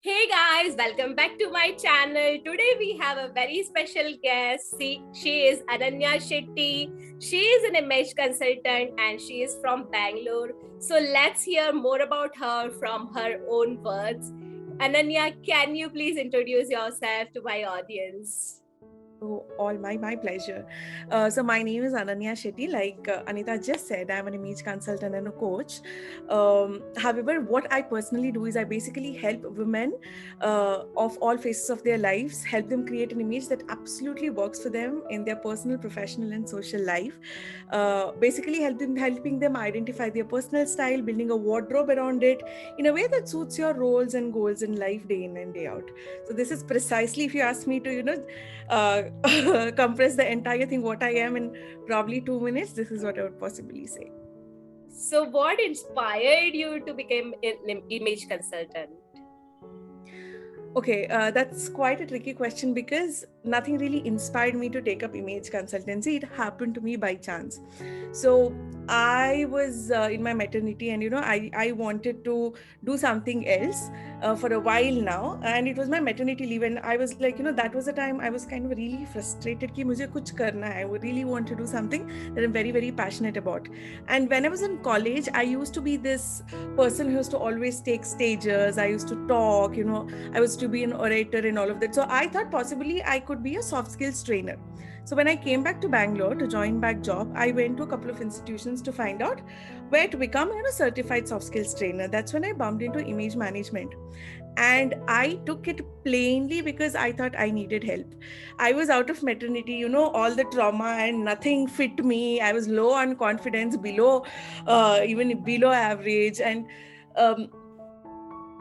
Hey guys, welcome back to my channel. Today we have a very special guest. She is Ananya Shetty. She is an image consultant and she is from Bangalore. So let's hear more about her from her own words. Ananya, can you please introduce yourself to my audience? Oh, all my pleasure. So my name is Ananya Shetty. Like Anita just said, I'm an image consultant and a coach. However, what I personally do is I basically help women of all phases of their lives, help them create an image that absolutely works for them in their personal, professional, and social life. Basically, helping them identify their personal style, building a wardrobe around it in a way that suits your roles and goals in life, day in and day out. So this is precisely, if you ask me to, compress the entire thing, what I am in probably 2 minutes, this is what I would possibly say. So, what inspired you to become an image consultant? Okay, that's quite a tricky question because nothing really inspired me to take up image consultancy. It happened to me by chance. So I was in my maternity, and I wanted to do something else for a while now, and it was my maternity leave, and I was like, that was the time I was kind of really frustrated कि मुझे कुछ करना है. I would really want to do something that I'm very very passionate about. And when I was in college, I used to be this person who used to always take stages. I used to talk, I was to be an orator and all of that. So I thought possibly I could be a soft skills trainer. So when I came back to Bangalore to join back job, I went to a couple of institutions to find out where to become, certified soft skills trainer. That's when I bumped into image management. And I took it plainly because I thought I needed help. I was out of maternity, all the trauma and nothing fit me. I was low on confidence, even below average. And um,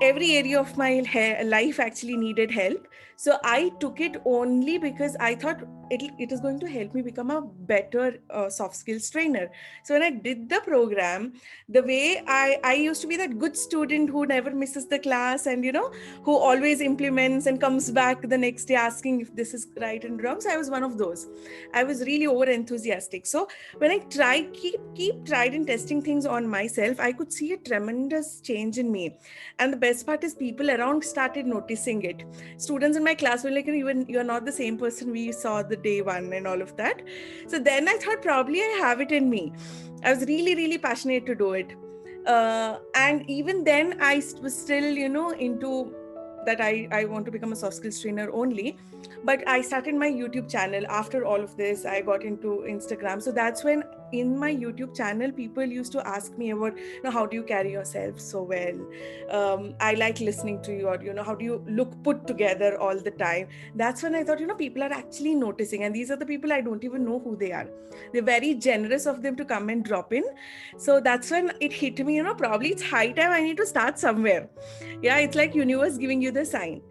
every area of my life actually needed help. So I took it only because I thought it is going to help me become a better soft skills trainer. So when I did the program, the way I used to be that good student who never misses the class, and who always implements and comes back the next day asking if this is right and wrong. So I was one of those. I was really over enthusiastic. So when I keep tried and testing things on myself, I could see a tremendous change in me. And the best part is people around started noticing it. Students in my class were like, even you're not the same person we saw the day one and all of that. So then I thought probably I have it in me. I was really really passionate to do it. And even then was still into that I want to become a soft skills trainer only. But I started my YouTube channel. After all of this, I got into Instagram. So that's when in my YouTube channel people used to ask me about, how do you carry yourself so well. I like listening to you, or how do you look put together all the time. That's when I thought, people are actually noticing, and these are the people I don't even know who they are. They're very generous of them to come and drop in. So that's when it hit me, probably it's high time I need to start somewhere. Yeah, it's like universe giving you the sign.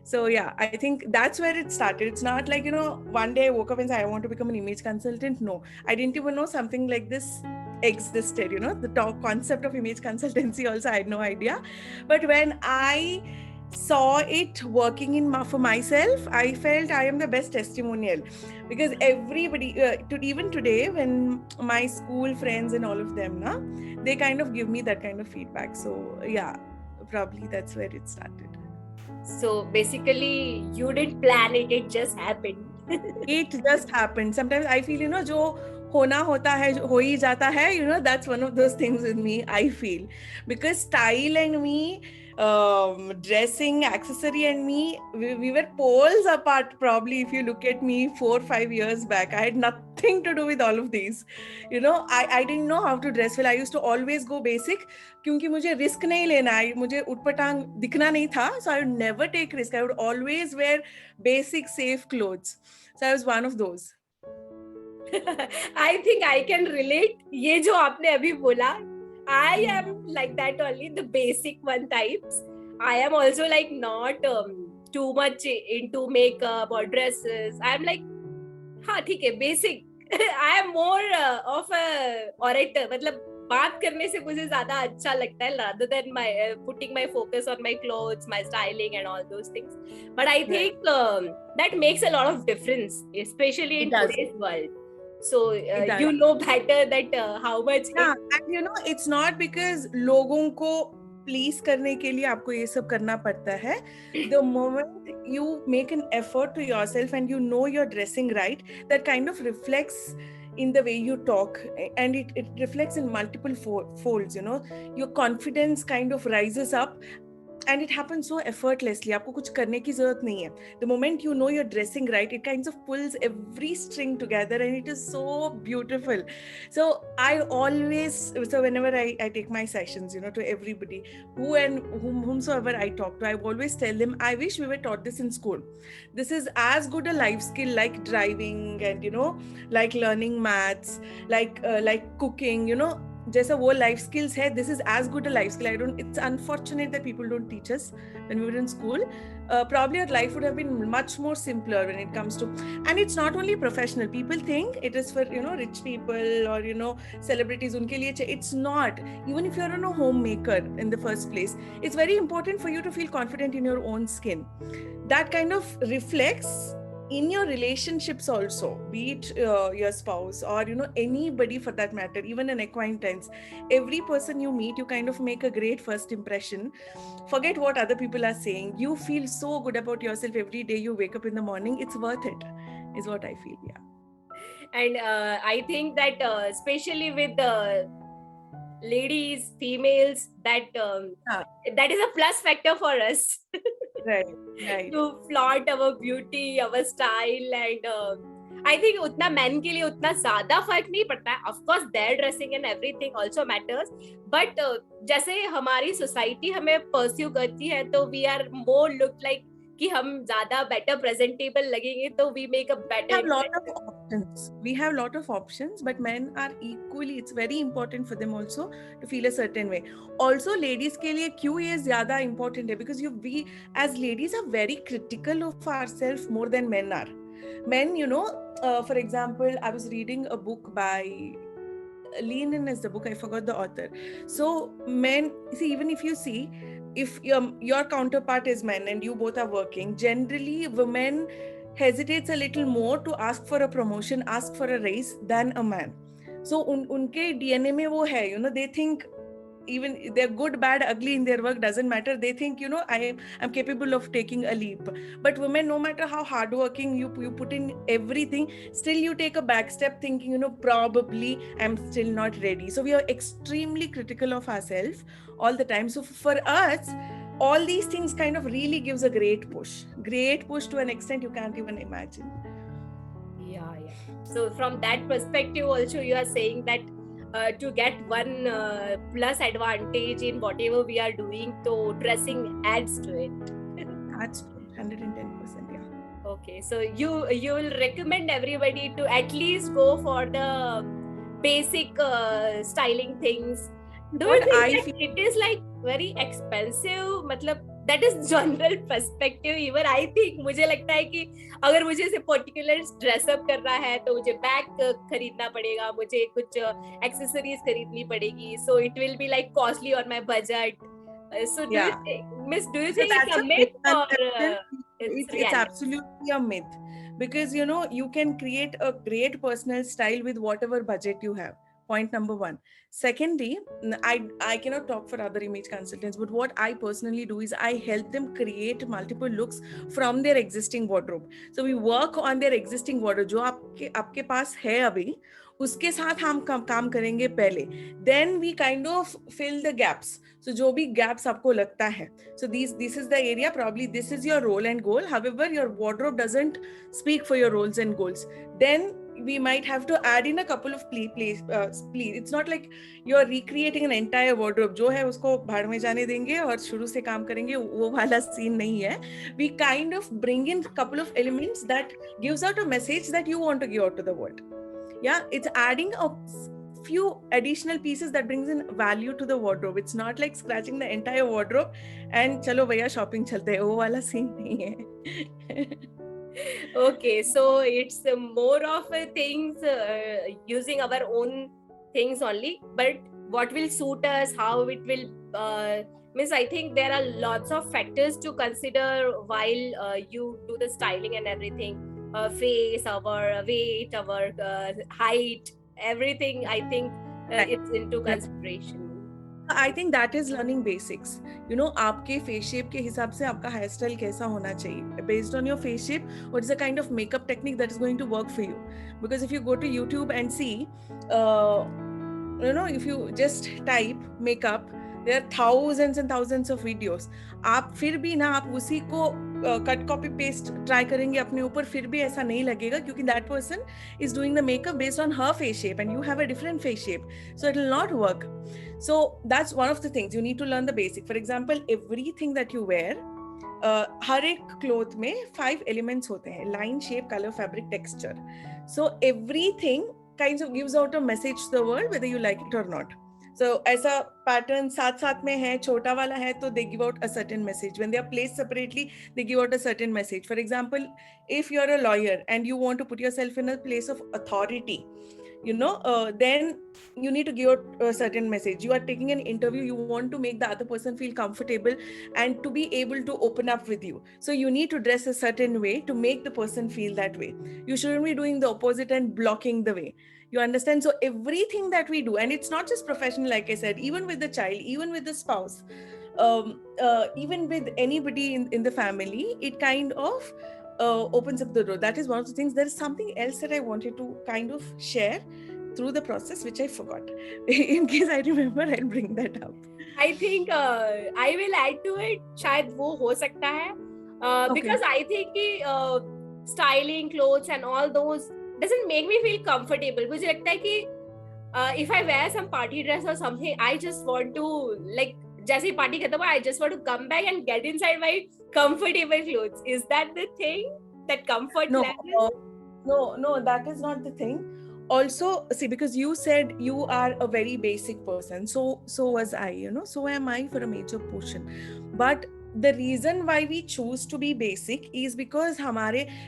So yeah, I think that's where it started. It's not like, one day I woke up and said I want to become an image consultant. No, I didn't even know something like this existed. The talk concept of image consultancy also I had no idea. But when I saw it working for myself, I felt I am the best testimonial. Because everybody even today, when my school friends and all of them they kind of give me that kind of feedback. So yeah, probably that's where it started. So, basically, you didn't plan it, it just happened. It just happened. Sometimes I feel, जो होना होता है, जो हो ही जाता है, that's one of those things with me, I feel. Because style and me, dressing, accessory and me, we were poles apart probably. If you look at me 4 5 years back, I had nothing to do with all of these. I didn't know how to dress well. I used to always go basic क्योंकि मुझे risk नहीं लेना है, मुझे उटपटांग दिखना नहीं था. So I would never take risk. I would always wear basic safe clothes. So I was one of those. I think I can relate. ये जो आपने अभी बोला, I am like that only, the basic one types. I am also like not too much into makeup or dresses. I am like, हाँ ठीक है, basic. I am more of a orator. मतलब बात करने से मुझे ज्यादा अच्छा लगता है rather than my putting my focus on my clothes, my styling and all those things. But I think that makes a lot of difference, especially in today's world. So you know better that how much. Yeah, and it's not because लोगों को please करने के लिए आपको ये सब करना पड़ता है. The moment you make an effort to yourself and you know you're dressing right, that kind of reflects in the way you talk, and it reflects in multiple folds, you know. Your confidence kind of rises up, and it happens so effortlessly. आपको कुछ करने की जरूरत नहीं है. The moment you know you're dressing right, it kind of pulls every string together, and it is so beautiful. So I always, so whenever I take my sessions, you know, to everybody whomsoever I talk to, I always tell them, I wish we were taught this in school. This is as good a life skill like driving, and you know, like learning maths, like cooking, you know. जैसा वो life skills है, this is as good a life skill. It's unfortunate that people don't teach us when we were in school. Probably our life would have been much more simpler when it comes to, and it's not only professional. People think it is for, you know, rich people or, you know, celebrities. उनके लिए it's not. Even if you're a homemaker in the first place, it's very important for you to feel confident in your own skin. That kind of reflects in your relationships also, be it your spouse or, you know, anybody for that matter, even an acquaintance. Every person you meet, you kind of make a great first impression. Forget what other people are saying. You feel so good about yourself every day you wake up in the morning. It's worth it, is what I feel. Yeah. And I think that especially with ladies, females, that is a plus factor for us. Right. To flaunt our beauty, our style, and I think उतना men के लिए उतना ज़्यादा फर्क नहीं पड़ता है. Of course, their dressing and everything also matters. But जैसे हमारी society हमें pursue करती है, तो we are more look like कि हम ज़्यादा better presentable लगेंगे, तो we make a better impression. We have lot of options, but men are equally, it's very important for them also to feel a certain way. Also, ladies के लिए क्यों ये ज़्यादा important है? Because we as ladies are very critical of ourselves more than men are. Men, you know, for example, I was reading a book by Lean In is the book, I forgot the author. So men, see, even if you see, if your counterpart is men and you both are working, generally women hesitates a little more to ask for a promotion, ask for a raise than a man. So unke DNA mein wo hai, you know, they think even they're good, bad, ugly in their work, doesn't matter. They think, you know, I'm capable of taking a leap. But women, no matter how hardworking you put in everything, still you take a back step thinking, you know, probably I'm still not ready. So we are extremely critical of ourselves all the time. So for us, all these things kind of really gives a great push to an extent you can't even imagine. Yeah. So from that perspective also, you are saying that to get one plus advantage in whatever we are doing, so dressing adds to it. Adds to it, 110%. Yeah. Okay, so you will recommend everybody to at least go for the basic styling things. Do you think that it is like very expensive? मतलब that is general perspective. Even I think, मुझे लगता है कि अगर मुझे ऐसे particular dress up करना है, तो मुझे bag खरीदना पड़ेगा, मुझे कुछ accessories खरीदनी पड़ेगी. So it will be like costly on my budget. So do you think, Miss, do you think it's a myth or it's absolutely a myth? Because, you know, you can create a great personal style with whatever budget you have. Point number one. Secondly, I cannot talk for other image consultants, but what I personally do is I help them create multiple looks from their existing wardrobe. So we work on their existing wardrobe. जो आपके पास है अभी, उसके साथ हम काम करेंगे पहले. Then we kind of fill the gaps. So जो भी gaps आपको लगता है. So this is the area, probably this is your role and goal. However, your wardrobe doesn't speak for your roles and goals. Then we might have to add in a couple of please. It's not like you're recreating an entire wardrobe. जो है उसको भाड़ में जाने देंगे और शुरू से काम करेंगे, वो वाला scene नहीं है. We kind of bring in a couple of elements that gives out a message that you want to give out to the world. Yeah, it's adding a few additional pieces that brings in value to the wardrobe. It's not like scratching the entire wardrobe and chalo bhaiya shopping chalte hai. वो वाला scene नहीं है. Okay, so it's more of things using our own things only, but what will suit us, how it will means I think there are lots of factors to consider while you do the styling and everything. Face, our weight, our height, everything, I think it's into consideration. I think that is learning basics. You know, आपके face shape के हिसाब से आपका hair style कैसा होना चाहिए. Based on your face shape, what is the kind of makeup technique that is going to work for you? Because if you go to YouTube and see, uh, you know, if you just type makeup, there are thousands and thousands of videos. आप फिर भी ना आप उसी को cut copy paste try करेंगे अपने ऊपर, फिर भी ऐसा नहीं लगेगा, क्योंकि that person is doing the makeup based on her face shape and you have a different face shape, so it will not work. So that's one of the things you need to learn the basic. For example, everything that you wear, हर एक cloth में 5 elements होते हैं: line, shape, color, fabric, texture. So everything kinds of gives out a message to the world whether you like it or not. So ऐसा pattern साथ साथ में है, छोटा वाला है तो they give out a certain message. When they are placed separately, they give out a certain message. For example, if you're a lawyer and you want to put yourself in a place of authority, you know, then you need to give out a certain message. You are taking an interview, you want to make the other person feel comfortable and to be able to open up with you, so you need to dress a certain way to make the person feel that way. You shouldn't be doing the opposite and blocking the way, you understand? So everything that we do, and it's not just professional, like I said, even with the child, even with the spouse, even with anybody in the family, it kind of opens up the door. That is one of the things. There is something else that I wanted to kind of share through the process, which I forgot. In case I remember, I'll bring that up. I think I will add to it. शायद वो हो सकता है because I think कि styling clothes and all those doesn't make me feel comfortable. मुझे लगता है कि if I wear some party dress or something, I just want to like जैसे ही party खत्म हुआ, I just want to come back and get inside my comfortable clothes. Is that the thing? That comfort level? No, that is not the thing. Also, see, because you said you are a very basic person, so was I, you know, so am I for a major portion. But the reason why we choose to be basic is because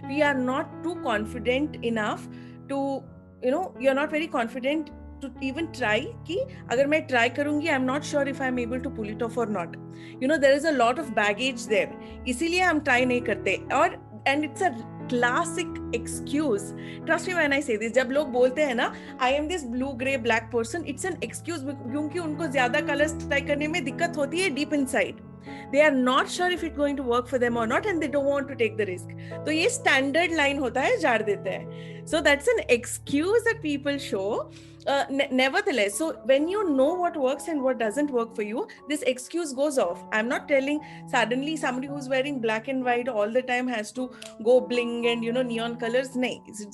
we are not too confident enough to, you know, you're not very confident to even try कि अगर मैं try करूँगी, I'm not sure if I'm able to pull it off or not. You know, there is a lot of baggage there, इसीलिए हम try नहीं करते. और and it's a classic excuse. Trust me when I say this. जब लोग बोलते हैं ना, I am this blue, gray, black person, it's an excuse क्योंकि उनको ज़्यादा colors try करने में दिक्कत होती है deep inside. They are not sure if it's going to work for them or not, and they don't want to take the risk. तो ये standard line होता है, झाड़ देते हैं. So that's an excuse that people show. Nevertheless, so when you know what works and what doesn't work for you, this excuse goes off. I'm not telling suddenly somebody who's wearing black and white all the time has to go bling and, you know, neon colors. No,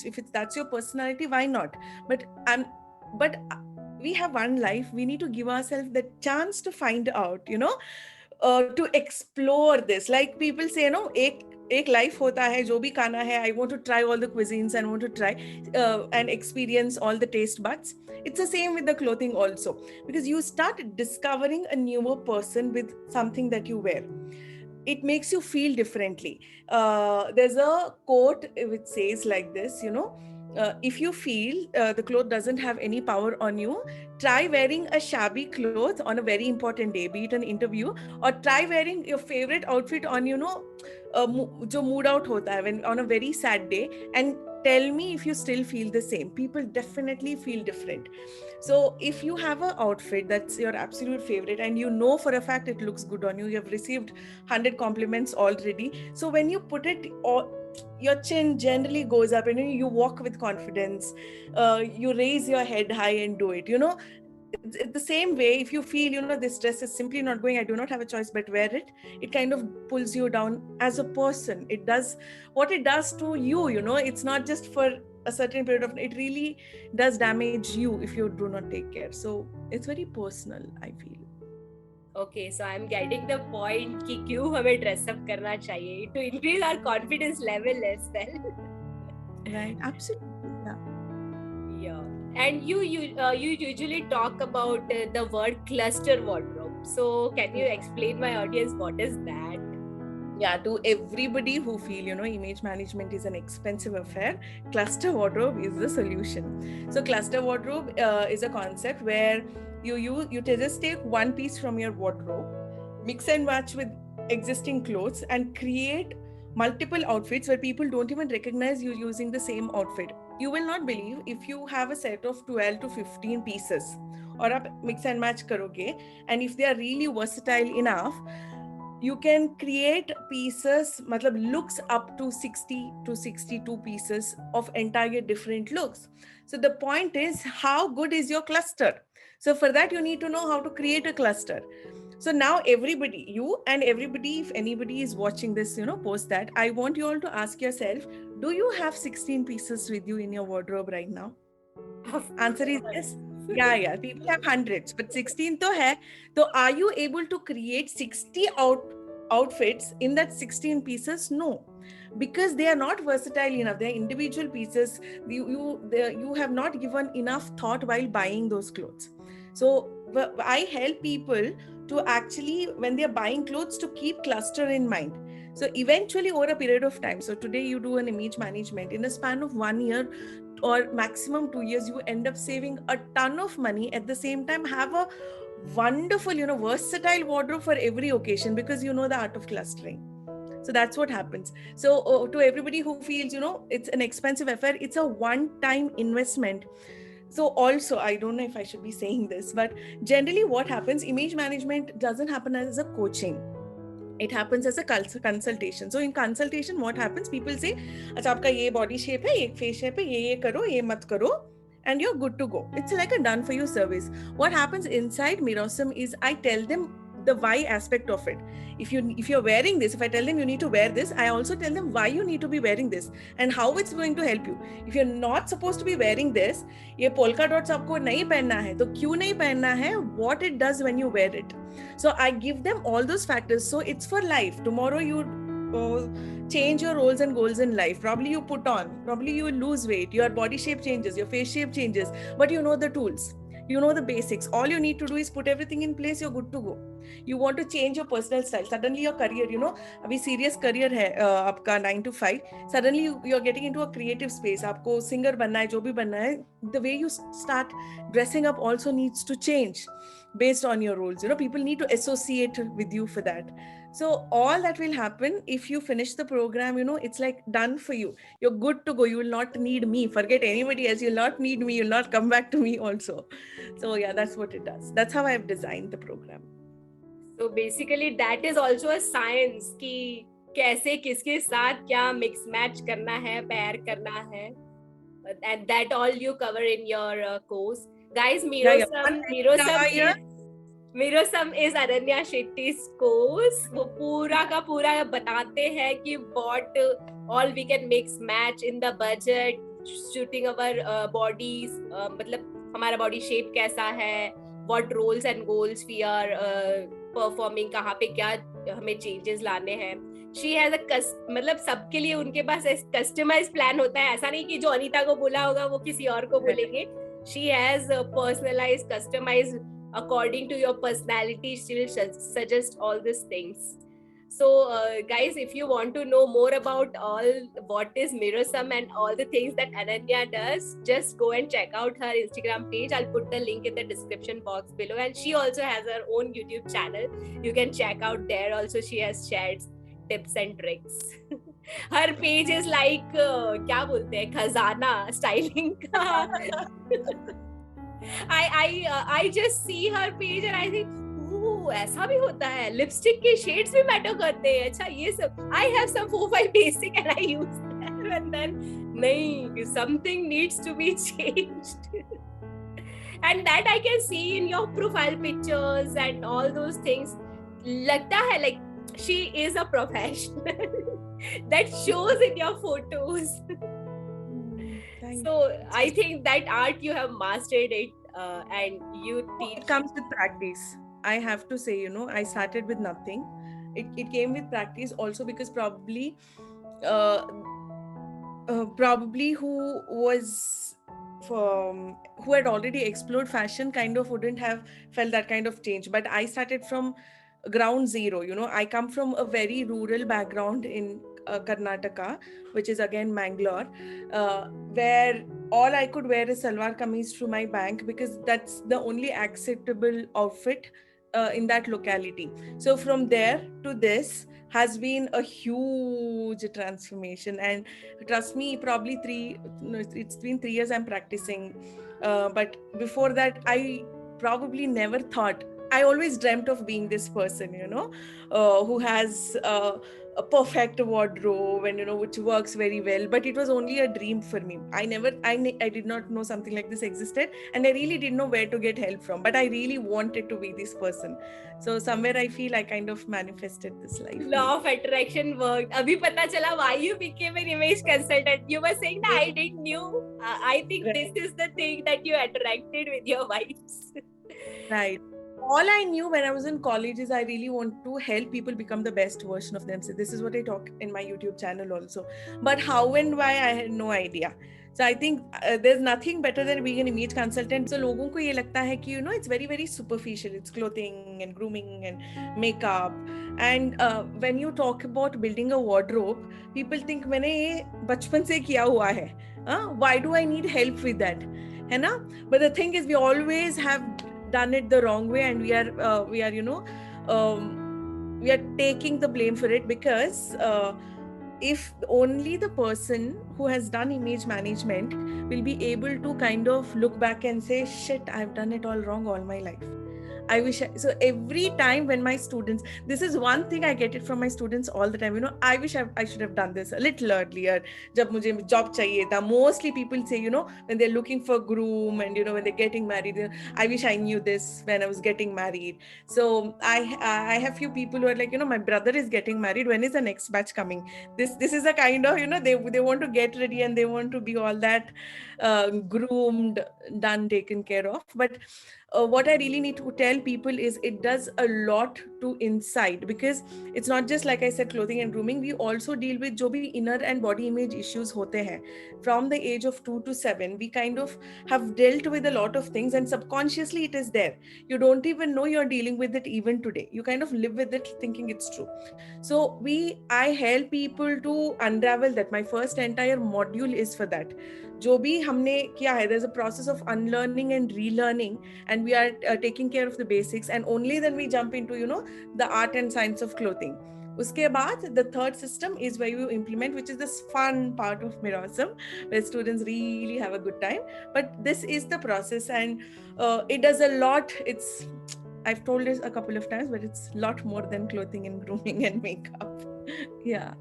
if that's your personality, why not? But we have one life. We need to give ourselves the chance to find out, you know, to explore this. Like people say, no, एक life होता है, जो भी खाना है, I want to try all the cuisines and want to try and experience all the taste buds. It's the same with the clothing also, because you start discovering a newer person with something that you wear. It makes you feel differently. There's a quote which says like this, you know, if you feel the cloth doesn't have any power on you, try wearing a shabby cloth on a very important day, be it an interview, or try wearing your favorite outfit on, you know, जो mood out होता है, when on a very sad day, and tell me if you still feel the same. People definitely feel different. So if you have an outfit that's your absolute favorite and you know for a fact it looks good on you, you have received 100 compliments already, so when you put it, your chin generally goes up and you walk with confidence, you raise your head high and do it, you know. The same way, if you feel, you know, this dress is simply not going, I do not have a choice but wear it, it kind of pulls you down as a person. It does what it does to you, you know. It's not just for a certain period of, it really does damage you if you do not take care. So it's very personal, I feel. Okay, so I'm getting the point कि क्यों हमें dress up करना चाहिए to increase our confidence level as well. Right, absolutely, yeah. And you usually talk about the word cluster wardrobe. So can you explain my audience what is that? Yeah, to everybody who feel, you know, image management is an expensive affair, cluster wardrobe is the solution. So cluster wardrobe is a concept where you just take one piece from your wardrobe, mix and match with existing clothes, and create multiple outfits where people don't even recognize you using the same outfit. You will not believe, if you have a set of 12 to 15 pieces और आप mix and match करोगे, and if they are really versatile enough, you can create pieces, matlab looks up to 60 to 62 pieces of entire different looks. So the point is, how good is your cluster? So for that, you need to know how to create a cluster. So now everybody, you and everybody, if anybody is watching this, post that, I want you all to ask yourself, do you have 16 pieces with you in your wardrobe right now? Of Answer is course. yes. Yeah. People have hundreds, but 16 to hai. So are you able to create 60 outfits in that 16 pieces? No, because they are not versatile enough. They are individual pieces. You have not given enough thought while buying those clothes. So I help people to actually, when they are buying clothes, to keep cluster in mind. So eventually, over a period of time, so today you do an image management, in a span of 1 year or maximum 2 years, you end up saving a ton of money. At the same time, have a wonderful, versatile wardrobe for every occasion, because you know the art of clustering. So that's what happens. So to everybody who feels, it's an expensive affair, it's a one time investment. So also, I don't know if I should be saying this, but generally what happens, image management doesn't happen as a coaching, it happens as a consultation. So in consultation, what happens, people say, अच्छा आपका ये body shape है, ये face shape है, ये करो, ये मत करो, and you're good to go. It's like a done for you service. What happens inside Mirosome is, I tell them the why aspect of it. If you're wearing this, if I tell them you need to wear this, I also tell them why you need to be wearing this and how it's going to help you. If you're not supposed to be wearing this, ये polka dots आपको नहीं पहनना है, तो क्यों नहीं पहनना है, what it does when you wear it. So I give them all those factors. So it's for life. Tomorrow you change your roles and goals in life. Probably you put on, probably you lose weight, your body shape changes, your face shape changes, but you know the tools, you know the basics. All you need to do is put everything in place, you're good to go. You want to change your personal style, suddenly your career, अभी serious career है आपका 9 to 5, suddenly you're getting into a creative space, आपको singer बनना है, जो भी बनना है, the way you start dressing up also needs to change based on your roles. People need to associate with you for that. So all that will happen if you finish the program. It's like done for you, you're good to go. You will not need me, forget anybody else, you'll not need me, you'll not come back to me also. So yeah, that's what it does. That's how I've designed the program. So basically that is also a science कि कैसे किसके साथ क्या mix match करना है, pair करना है, and that all you cover in your course. Guys, Yeah. Mirosome is Ananya Shetty's course. वो पूरा का पूरा बताते हैं कि what all we can mix match in the budget, shooting our bodies, मतलब हमारा body shape कैसा है, what roles and goals we are performing, कहाँ पे क्या हमें changes लाने हैं. She has a मतलब सबके लिए उनके पास customized plan होता है. ऐसा नहीं कि जो अनीता को बोला होगा वो किसी और को बोलेंगे. She has a personalized, customized according to your personality. She'll suggest all these things. So guys, if you want to know more about all what is Mirosome and all the things that Ananya does, just go and check out her Instagram page. I'll put the link in the description box below, and she also has her own YouTube channel. You can check out there also. She has shared tips and tricks. Her page is like क्या बोलते हैं, खजाना styling का. I just see her page and I think, ऐसा भी होता है, lipstick के शेड्स भी मैटर करते हैं. अच्छा ये सब, I have some 4-5 basic and I use them, and then नहीं, something needs to be changed. And that I can see in your profile pictures and all those things. लगता है like she is a professional. That shows in your photos. So I think that art you have mastered it, and you teach. It comes with practice. I have to say, I started with nothing. It came with practice also, because probably who was who had already explored fashion kind of wouldn't have felt that kind of change. But I started from ground zero. I come from a very rural background in Karnataka, which is again Mangalore, where all I could wear is salwar kameez to my bank, because that's the only acceptable outfit in that locality. So from there to this has been a huge transformation. And trust me, it's been 3 years I'm practicing. But before that, I probably never thought. I always dreamt of being this person, who has a perfect wardrobe and which works very well. But it was only a dream for me. I did not know something like this existed, and I really didn't know where to get help from. But I really wanted to be this person. So somewhere I feel I kind of manifested this life. Law of attraction worked. Abhi pata chala why you became an image consultant. You were saying that I didn't knew. I think this Right. is the thing that you attracted with your vibes. Right. All I knew when I was in college is I really want to help people become the best version of themselves. This is what I talk in my YouTube channel also. But how and why, I had no idea. So I think there's nothing better than being an image consultant. So लोगों को ये लगता है कि it's very very superficial. It's clothing and grooming and makeup. And when you talk about building a wardrobe, people think मैंने ये बचपन से किया हुआ है. Why do I need help with that? है ना? But the thing is, we always have done it the wrong way, and we are we are taking the blame for it, because if only the person who has done image management will be able to kind of look back and say, shit, I've done it all wrong all my life. So every time when my students, this is one thing I get it from my students all the time, I wish I should have done this a little earlier. Jab mujhe job chahiye tha. Mostly people say, when they're looking for groom and, when they're getting married, I wish I knew this when I was getting married. So I have few people who are like, my brother is getting married. When is the next batch coming? This is a kind of, they want to get ready and they want to be all that groomed, done, taken care of. But what I really need to tell people is it does a lot to inside, because it's not just, like I said, clothing and grooming. We also deal with जो भी inner and body image issues होते हैं. From the age of 2 to 7, we kind of have dealt with a lot of things, and subconsciously it is there. You don't even know you're dealing with it even today. You kind of live with it thinking it's true. So I help people to unravel that. My first entire module is for that. जो भी हमने किया है, there's a process of unlearning and relearning, and we are taking care of the basics, and only then we jump into the art and science of clothing. Uske baad, the third system is where you implement, which is this fun part of Mirosome, where students really have a good time. But this is the process, and it does a lot. I've told this a couple of times, but it's a lot more than clothing and grooming and makeup. Yeah.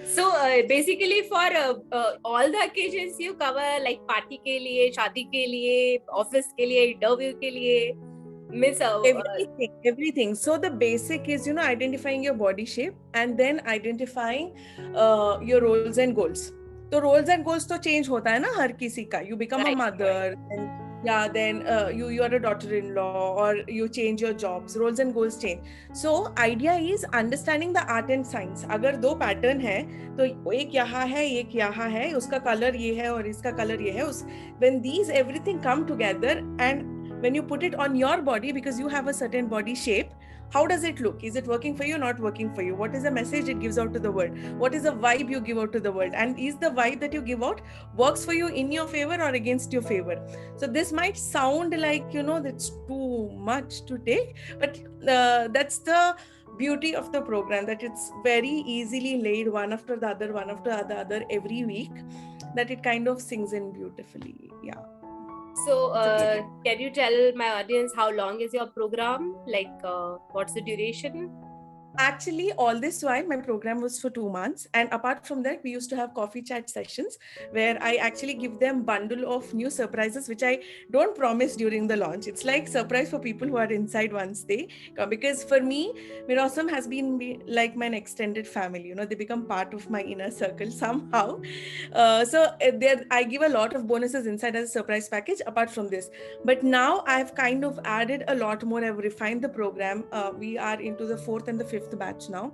So basically for all the occasions you cover, like party ke liye, shaadi ke liye, office ke liye, interview ke liye, everything. So the basic is identifying your body shape, and then identifying your roles and goals. So roles and goals तो change होता है ना हर किसी का. You become a mother, and then you are a daughter-in-law, or you change your jobs. Roles and goals change. So idea is understanding the art and science. अगर दो pattern है तो एक यहाँ है, एक यहाँ है, उसका color ये है और इसका color ये है. When these everything come together, and when you put it on your body, because you have a certain body shape, how does it look? Is it working for you, not working for you? What is the message it gives out to the world? What is the vibe you give out to the world? And is the vibe that you give out works for you in your favor or against your favor? So this might sound like, that's too much to take, but that's the beauty of the program, that it's very easily laid one after the other every week, that it kind of sinks in beautifully. Yeah. So can you tell my audience how long is your program? Like what's the duration? Actually, all this while, my program was for 2 months. And apart from that, we used to have coffee chat sessions where I actually give them bundle of new surprises, which I don't promise during the launch. It's like surprise for people who are inside once they come. Because for me, Mirosome has been like my extended family. They become part of my inner circle somehow. So I give a lot of bonuses inside as a surprise package apart from this. But now I've kind of added a lot more. I've refined the program. We are into the 4th and the 5th batch now.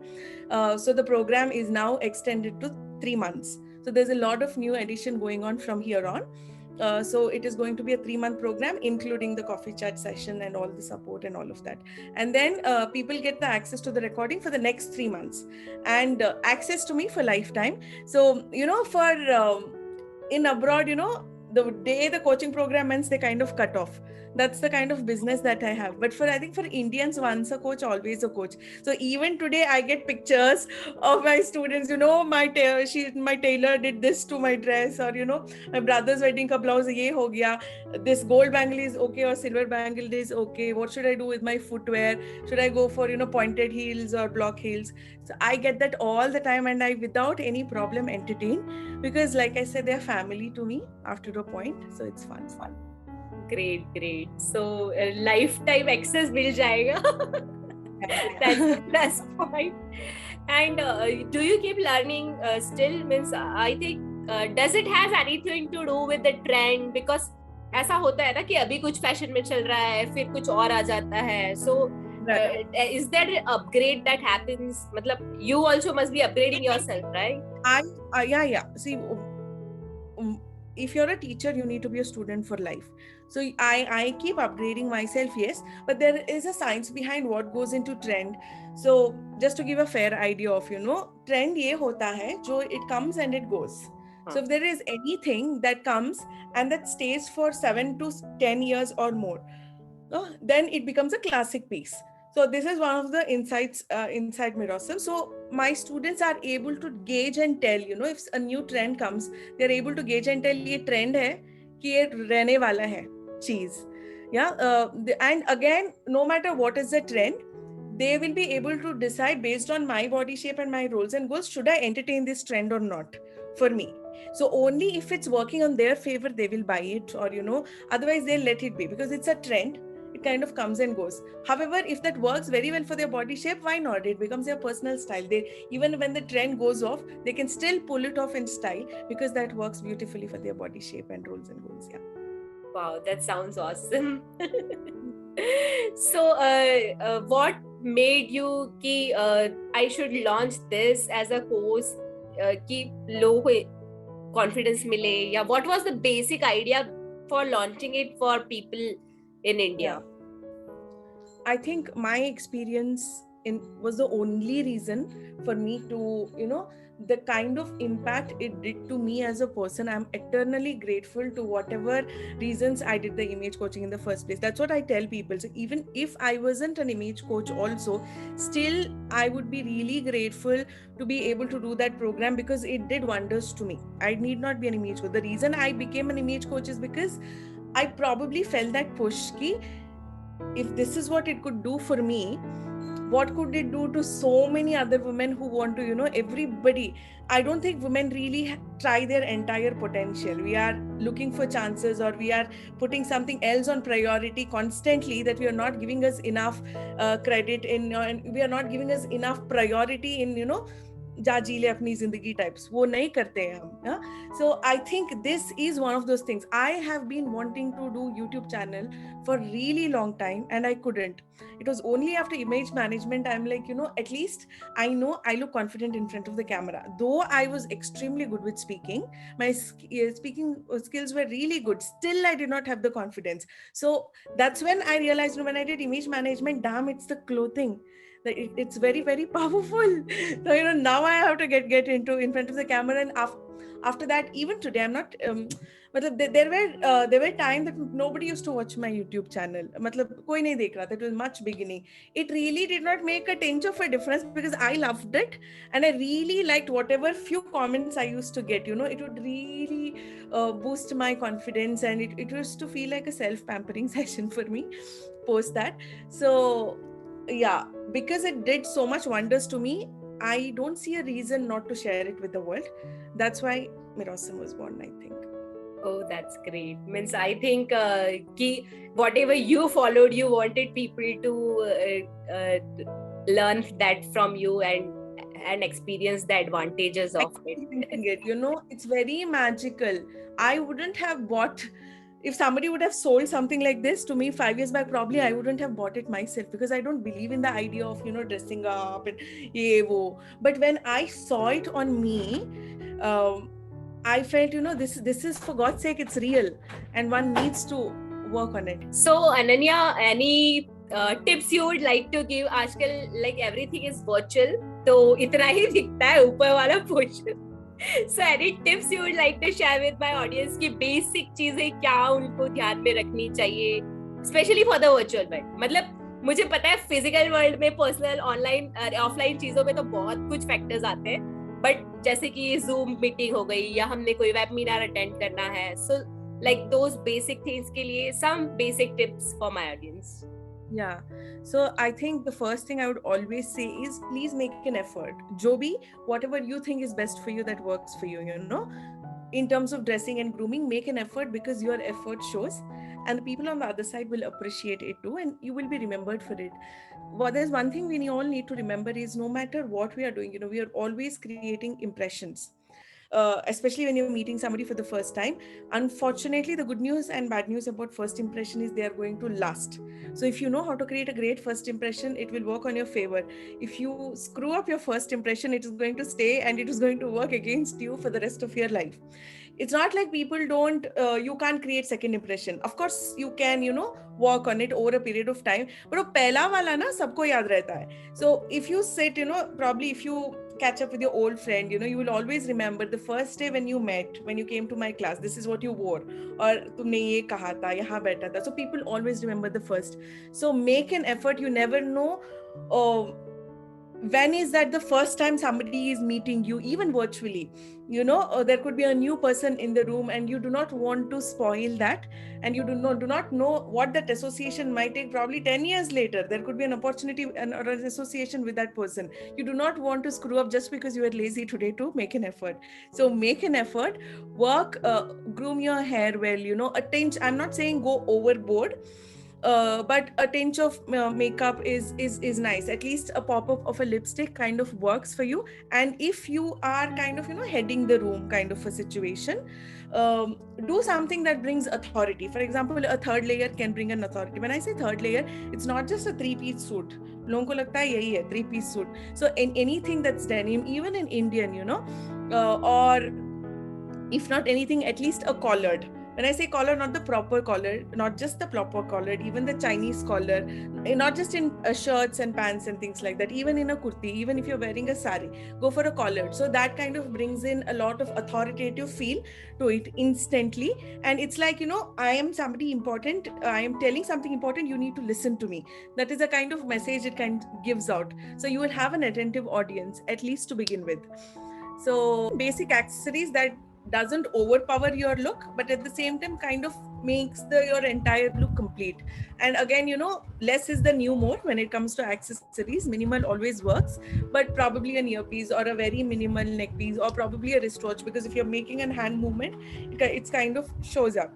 So the program is now extended to 3 months. So there's a lot of new addition going on from here on. So it is going to be a 3-month program, including the coffee chat session and all the support and all of that. And then people get the access to the recording for the next 3 months, and access to me for lifetime. So, for in abroad, the day the coaching program ends, they kind of cut off. That's the kind of business that I have. But I think for Indians, once a coach, always a coach. So even today, I get pictures of my students. My tailor did this to my dress, or my brother's wedding ka blouse ye ho gaya. This gold bangle is okay or silver bangle is okay. What should I do with my footwear? Should I go for pointed heels or block heels? So I get that all the time, and I without any problem entertain, because like I said, they're family to me after a point. So it's fun. Great. So lifetime access मिल जाएगा. That's the plus point. And do you keep learning still? Means I think does it has anything to do with the trend? Because ऐसा होता है ना कि अभी कुछ fashion में चल रहा है, फिर कुछ और आ जाता है. So is there an upgrade that happens? मतलब you also must be upgrading yourself, right? Yeah. See, if you're a teacher, you need to be a student for life. So I keep upgrading myself, yes, but there is a science behind what goes into trend. So just to give a fair idea of, trend ye hota hai, jo it comes and it goes. So if there is anything that comes and that stays for 7 to 10 years or more, then it becomes a classic piece. So this is one of the insights inside Mirosome. So my students are able to gauge and tell, if a new trend comes, they're able to gauge and tell ये trend है कि ये रहने वाला है चीज. Yeah, and again, no matter what is the trend, they will be able to decide based on my body shape and my roles and goals, should I entertain this trend or not for me. So only if it's working on their favor, they will buy it, or otherwise they'll let it be, because it's a trend. It kind of comes and goes. However, if that works very well for their body shape, why not? It becomes their personal style. Even when the trend goes off, they can still pull it off in style, because that works beautifully for their body shape and roles and goals. Yeah. Wow, that sounds awesome. So what made you ki I should launch this as a course ki low confidence mile, ya what was the basic idea for launching it for people in India? I think my experience was the only reason for me to, the kind of impact it did to me as a person. I'm eternally grateful to whatever reasons I did the image coaching in the first place. That's what I tell people. So even if I wasn't an image coach also, still I would be really grateful to be able to do that program, because it did wonders to me. I need not be an image coach. The reason I became an image coach is because I probably felt that push ki, if this is what it could do for me, what could it do to so many other women who want to, everybody. I don't think women really try their entire potential. We are looking for chances, or we are putting something else on priority constantly, that we are not giving us enough credit in, and we are not giving us enough priority in, जा जी ले अपनी जिंदगी types, वो नहीं करते हैं हम. So I think this is one of those things. I have been wanting to do YouTube channel for really long time, and I couldn't. It was only after image management I'm like, at least I know I look confident in front of the camera. Though I was extremely good with speaking, my speaking skills were really good, still I did not have the confidence. So that's when I realized, when I did image management, damn, it's the clothing. It's very, very powerful. So now I have to get into in front of the camera, and after that, even today, I'm not but there were times that nobody used to watch my YouTube channel. मतलब कोई नहीं देख रहा था. It was much beginning. It really did not make a tinge of a difference, because I loved it, and I really liked whatever few comments I used to get. It would really boost my confidence, and it used to feel like a self-pampering session for me post that. So yeah, because it did so much wonders to me, I don't see a reason not to share it with the world. That's why Mirosome was born, I think. Oh, that's great. Means I think ki whatever you followed, you wanted people to learn that from you and experience the advantages of it. It's very magical. I wouldn't have bought, if somebody would have sold something like this to me 5 years back, probably I wouldn't have bought it myself, because I don't believe in the idea of, dressing up and ye wo. But when I saw it on me, I felt, this is, for God's sake, it's real, and one needs to work on it. So Ananya, any tips you would like to give? आजकल like everything is virtual, तो इतना ही दिखता है ऊपर वाला portion. So any tips you would like to share with my audience कि basic चीजें क्या उनको ध्यान में रखनी चाहिए specially for the virtual world. मतलब मुझे पता है फिजिकल वर्ल्ड में पर्सनल ऑनलाइन ऑफलाइन चीजों में तो बहुत कुछ फैक्टर्स आते हैं, बट जैसे कि जूम मीटिंग हो गई या हमने कोई वेबिनार अटेंड करना है, so like those basic things के लिए some basic tips for my audience. Yeah. So I think the first thing I would always say is please make an effort. Jo bhi, whatever you think is best for you, that works for you, you know. In terms of dressing and grooming, make an effort because your effort shows, and the people on the other side will appreciate it too, and you will be remembered for it. Well, there's one thing we all need to remember is no matter what we are doing, you know, we are always creating impressions. Especially when you're meeting somebody for the first time. Unfortunately, the good news and bad news about first impression is they are going to last. So if you know how to create a great first impression, it will work on your favor. If you screw up your first impression, it is going to stay and it is going to work against you for the rest of your life. It's not like people don't you can't create second impression. Of course you can, you know, work on it over a period of time, but wo pehla wala na sabko yaad rehta hai. So if you sit, you know, probably if you catch up with your old friend, you know, you will always remember the first day when you met, when you came to my class, this is what you wore, or tumne ye kaha tha, yahan baitha tha. So people always remember the first. So make an effort. You never know when is that the first time somebody is meeting you, even virtually, you know, there could be a new person in the room and you do not want to spoil that, and you do not know what that association might take. Probably 10 years later there could be an opportunity or an association with that person. You do not want to screw up just because you are lazy today. To make an effort. So make an effort, work, groom your hair well, you know, attention. I'm not saying go overboard, but a tinge of makeup is nice. At least a pop-up of a lipstick kind of works for you. And if you are kind of, you know, heading the room kind of a situation, do something that brings authority. For example, a third layer can bring an authority. When I say third layer, it's not just a three-piece suit. लोगों को लगता है यही है three-piece suit. So in anything that's denim, even in Indian, you know, or if not anything, at least a collared. When I say collar, not the proper collar, not just the proper collar, even the Chinese collar, not just in shirts and pants and things like that, even in a kurti, even if you're wearing a sari, go for a collar. So that kind of brings in a lot of authoritative feel to it instantly. And it's like, you know, I am somebody important, I am telling something important, you need to listen to me. That is a kind of message it kind of gives out. So you will have an attentive audience, at least to begin with. So basic accessories that doesn't overpower your look, but at the same time kind of makes your entire look complete. And again, you know, less is the new more when it comes to accessories. Minimal always works, but probably an earpiece or a very minimal neck piece or probably a wristwatch, because if you're making a hand movement, it's kind of shows up.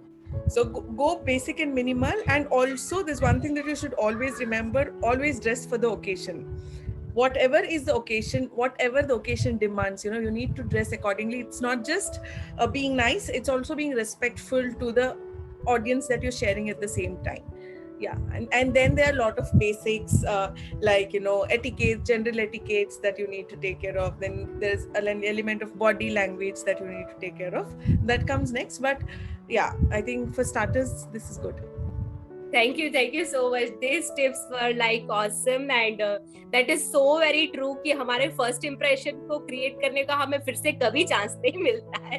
So go basic and minimal. And also there's one thing that you should always remember: always dress for the occasion. Whatever is the occasion, whatever the occasion demands, you know, you need to dress accordingly. It's not just being nice, it's also being respectful to the audience that you're sharing at the same time. Yeah. And then there are a lot of basics, like, you know, etiquette, general etiquettes that you need to take care of. Then there's an element of body language that you need to take care of. That comes next. But yeah, I think for starters, this is good. Thank you so much. These tips were like awesome, and that is so very true कि हमारे first impression को create करने का हमें फिर से कभी chance नहीं मिलता है.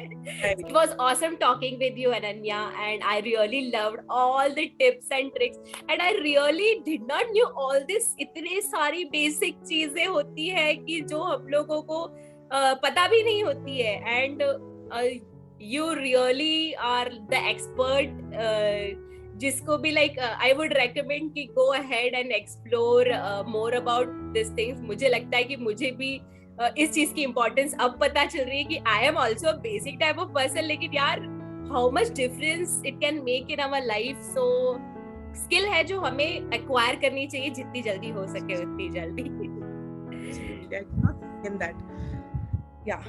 It was awesome talking with you, Ananya, and I really loved all the tips and tricks, and I really did not knew all this. इतने सारी basic चीजें होती है कि जो हम लोगों को पता भी नहीं होती है, and you really are the expert. जिसको भी like I would recommend कि go ahead and explore more about these things. मुझे लगता है कि मुझे भी इस चीज की importance अब पता चल रही है कि I am also a basic type of person, लेकिन यार how much difference it can make in our life. So skill है जो हमें acquire करनी चाहिए जितनी जल्दी हो सके उतनी जल्दी. I cannot in that. Yeah.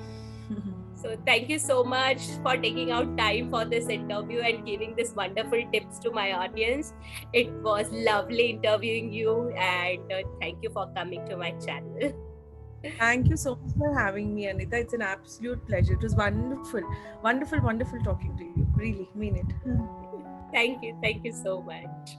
So thank you so much for taking out time for this interview and giving this wonderful tips to my audience. It was lovely interviewing you, and thank you for coming to my channel. Thank you so much for having me, Anita. It's an absolute pleasure. It was wonderful, wonderful, wonderful talking to you. Really mean it. Thank you so much.